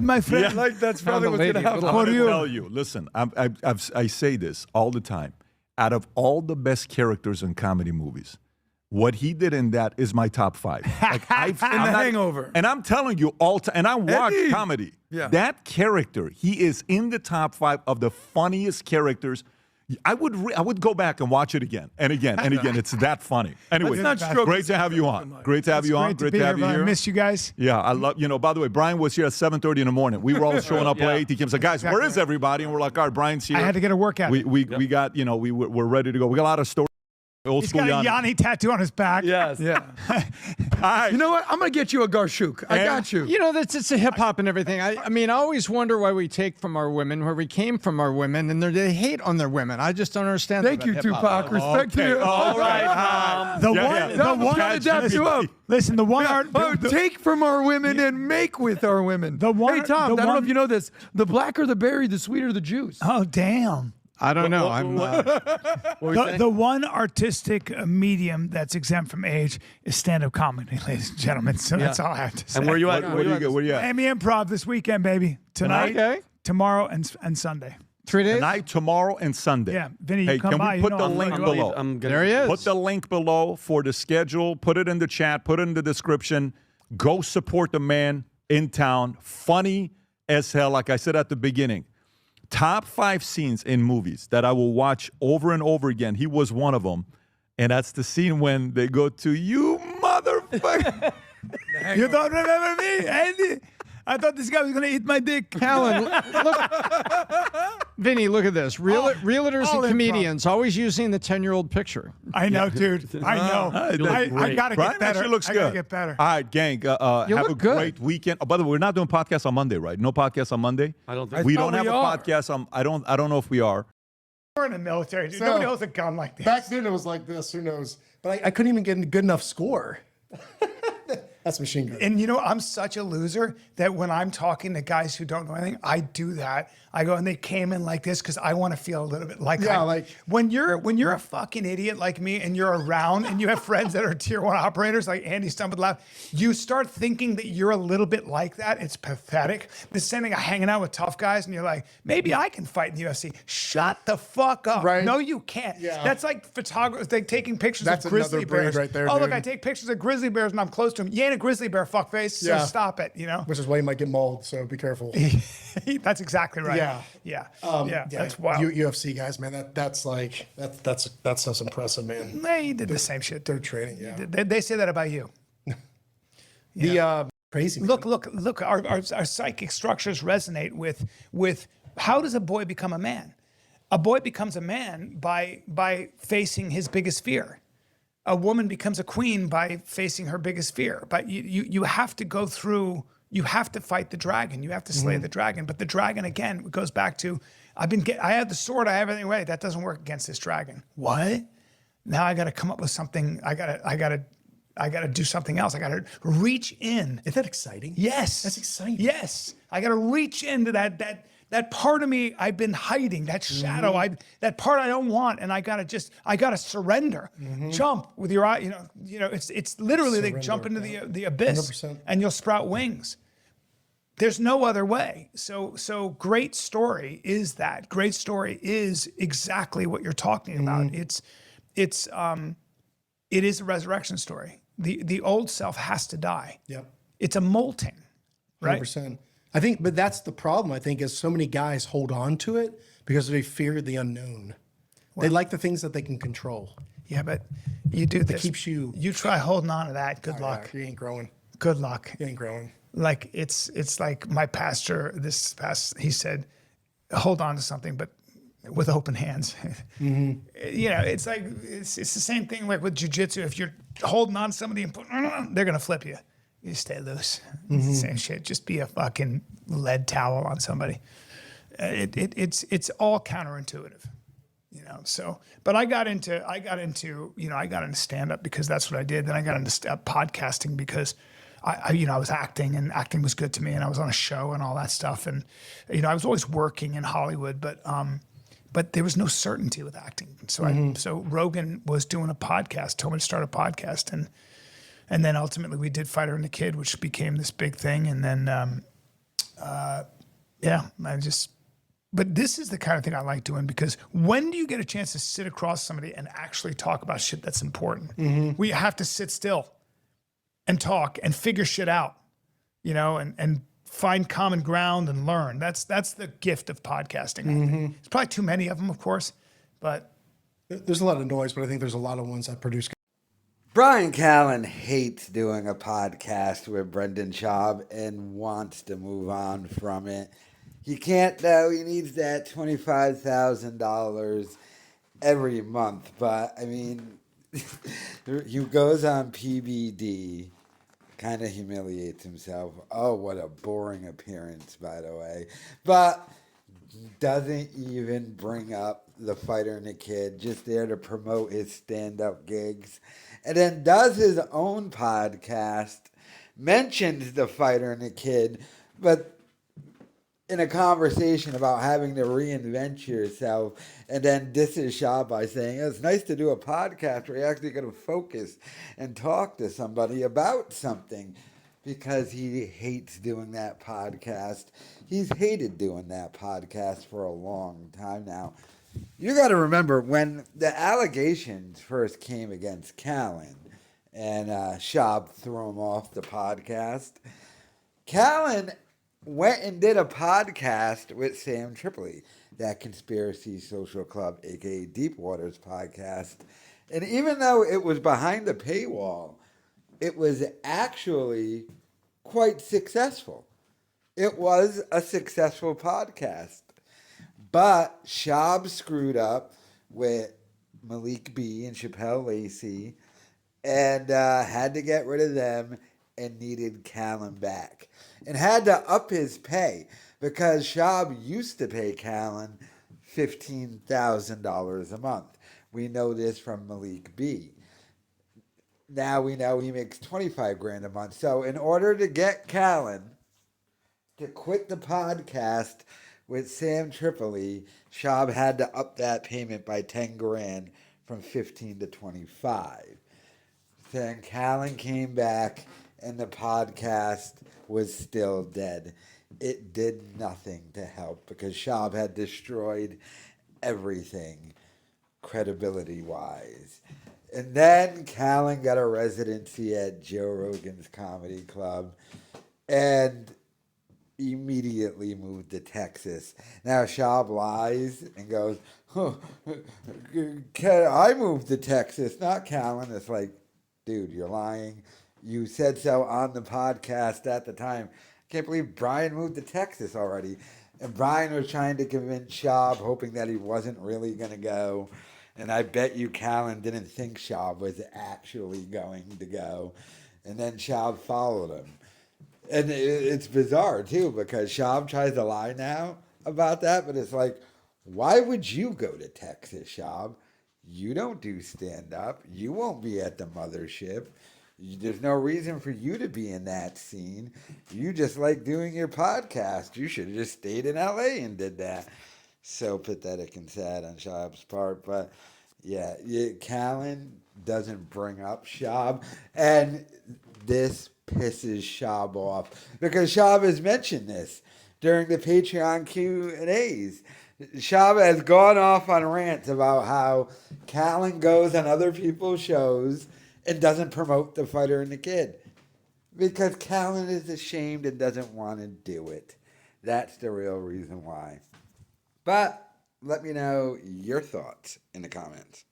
My friend. Yeah. Like that's probably what's going to happen. For I'm going you. to tell you. Listen, I say this all the time. Out of all the best characters in comedy movies, what he did in that is my top 5. Like Hangover. And I'm telling you all time. And I watch comedy. Yeah. That character, he is in the top 5 of the funniest characters. I would go back and watch it again and again and again. It's that funny. Anyway, great to have you on. Great to have you on. Great to have you here. I miss you guys. Yeah, I love, by the way, Bryan was here at 7:30 in the morning. We were all showing up late. He came and said, guys, where is everybody? And we're like, all right, Bryan's here. I had to get a workout. We got, we're ready to go. We got a lot of stories. He's got a Yanni tattoo on his back. Yes. Yeah. All right. You know what? I'm going to get you a Garshuk. I got you. You know, it's a hip hop and everything. I mean, I always wonder why we take from our women where we came from our women, and they hate on their women. I just don't understand. Thank you, Tupac. Respect to you. All right. The one to dap you up. Listen, the one take from our women and make with our women. Hey, Tom, I don't know if you know this. The blacker the berry, the sweeter the juice. Oh, damn. I don't know. The one artistic medium that's exempt from age is stand-up comedy, ladies and gentlemen. So that's all I have to say. And where you at? Where you at? Miami Improv this weekend, baby. Tonight, tomorrow, and Sunday. 3 days? Tonight, tomorrow, and Sunday. Yeah, Vinny, you hey, come can by. we put the link below? There he is. Put the link below for the schedule. Put it in the chat. Put it in the description. Go support the man in town. Funny as hell, like I said at the beginning. Top 5 scenes in movies that I will watch over and over again. He was one of them. And that's the scene when they go to, you motherfucker. You don't remember me, Andy? I thought this guy was going to eat my dick. Callen, look. Vinny, look at this. Realtors and comedians always using the 10-year-old picture. I know, dude. I know. I got to get better. Looks good. I got to get better. All right, gang. Have a great weekend. Oh, by the way, we're not doing podcasts on Monday, right? No podcast on Monday? I don't think we don't have a podcast. I don't know if we are. We're in the military, dude. Nobody holds a gun like this. Back then it was like this. Who knows? But I couldn't even get a good enough score. That's machine gun. And I'm such a loser that when I'm talking to guys who don't know anything, I do that. I go, and they came in like this because I want to feel a little bit like when you're a fucking idiot like me and you're around and you have friends that are tier 1 operators like Andy Stumbled Loud, you start thinking that you're a little bit like that. It's pathetic. The same thing, hanging out with tough guys and you're like, maybe I can fight in the UFC. Shut the fuck up. Right. No, you can't. Yeah. That's like photographers, like taking pictures of grizzly another breed bears. right there, oh, look, dude. I take pictures of grizzly bears and I'm close to them. You ain't a grizzly bear, fuckface, so stop it, Which is why you might get mauled, so be careful. That's exactly right. Yeah. That's wild. UFC guys, man, that's impressive, man. They did the same shit. They're training, They say that about you. Crazy. Man. Look. Our psychic structures resonate with how does a boy become a man? A boy becomes a man by facing his biggest fear. A woman becomes a queen by facing her biggest fear. But you have to go through. You have to fight the dragon. You have to slay the dragon. But the dragon, again, goes back to, I have the sword, I have everything ready. That doesn't work against this dragon. What? Now I got to come up with something. I got to do something else. I got to reach in. Is that exciting? Yes. That's exciting. Yes. I got to reach into that part of me I've been hiding, that shadow, that part I don't want, and I gotta surrender. Jump with your eye, it's literally surrender, like jump into the abyss 100%. And you'll sprout wings. There's no other way. So great story is that. Great story is exactly what you're talking about. It is a resurrection story. The old self has to die. Yep. It's a molting, right? 100%. I think, but that's the problem, I think, is so many guys hold on to it because they fear the unknown. They like the things that they can control. Yeah, but you do this. It keeps you. You try holding on to that. Good luck. You ain't growing. Good luck. You ain't growing. Like it's like my pastor he said, hold on to something, but with open hands. It's like it's the same thing like with jiu-jitsu. If you're holding on to somebody and they're gonna flip you. You stay loose. It's the same shit. Just be a fucking lead towel on somebody. It's all counterintuitive, So, but I got into stand up because that's what I did. Then I got into podcasting because I was acting and acting was good to me, and I was on a show and all that stuff. And I was always working in Hollywood, but there was no certainty with acting. So so Rogan was doing a podcast, told me to start a podcast, and then ultimately we did Fighter and the Kid, which became this big thing. And then Yeah, but this is the kind of thing I like doing, because when do you get a chance to sit across somebody and actually talk about shit that's important? We have to sit still and talk and figure shit out, and find common ground and learn. That's the gift of podcasting. I think. There's probably too many of them, of course, but There's a lot of noise, but I think there's a lot of ones that produce. Bryan Callen hates doing a podcast with Brendan Schaub and wants to move on from it. He can't, though. He needs that $25,000 every month. But, I mean, he goes on PBD, kind of humiliates himself. Oh, what a boring appearance, by the way. But doesn't even bring up the fighter and the kid, just there to promote his stand-up gigs. And then does his own podcast, mentions the fighter and the kid, but in a conversation about having to reinvent yourself, and then disses Schaub by saying, it's nice to do a podcast where you're actually going to focus and talk to somebody about something, because he hates doing that podcast. He's hated doing that podcast for a long time now. You got to remember, when the allegations first came against Callen and Schaub threw him off the podcast, Callen went and did a podcast with Sam Tripoli, that Conspiracy Social Club, a.k.a. Deepwater's podcast. And even though it was behind the paywall, it was actually quite successful. It was a successful podcast. But Schaub screwed up with Malik B and Chappelle Lacey and had to get rid of them and needed Callen back. And had to up his pay, because Schaub used to pay Callen $15,000 a month. We know this from Malik B. Now we know he makes $25,000 a month. So in order to get Callen to quit the podcast with Sam Tripoli, Schaub had to up that payment by $10,000 from 15 to 25. Then Callen came back and the podcast was still dead. It did nothing to help, because Schaub had destroyed everything credibility-wise. And then Callen got a residency at Joe Rogan's Comedy Club and immediately moved to Texas. Now Schaub lies and goes, I moved to Texas, not Callen. It's like, dude, you're lying. You said so on the podcast at the time. I can't believe Bryan moved to Texas already. And Bryan was trying to convince Schaub, hoping that he wasn't really going to go. And I bet you Callen didn't think Schaub was actually going to go. And then Schaub followed him. And it's bizarre, too, because Schaub tries to lie now about that. But it's like, why would you go to Texas, Schaub? You don't do stand-up. You won't be at the mothership. There's no reason for you to be in that scene. You just like doing your podcast. You should have just stayed in LA and did that. So pathetic and sad on Schaub's part. But yeah, Callen doesn't bring up Schaub. And this pisses Schaub off, because Schaub has mentioned this during the Patreon Q&As. Schaub has gone off on rants about how Callen goes on other people's shows and doesn't promote the fighter and the kid, because Callen is ashamed and doesn't want to do it. That's the real reason why. But let me know your thoughts in the comments.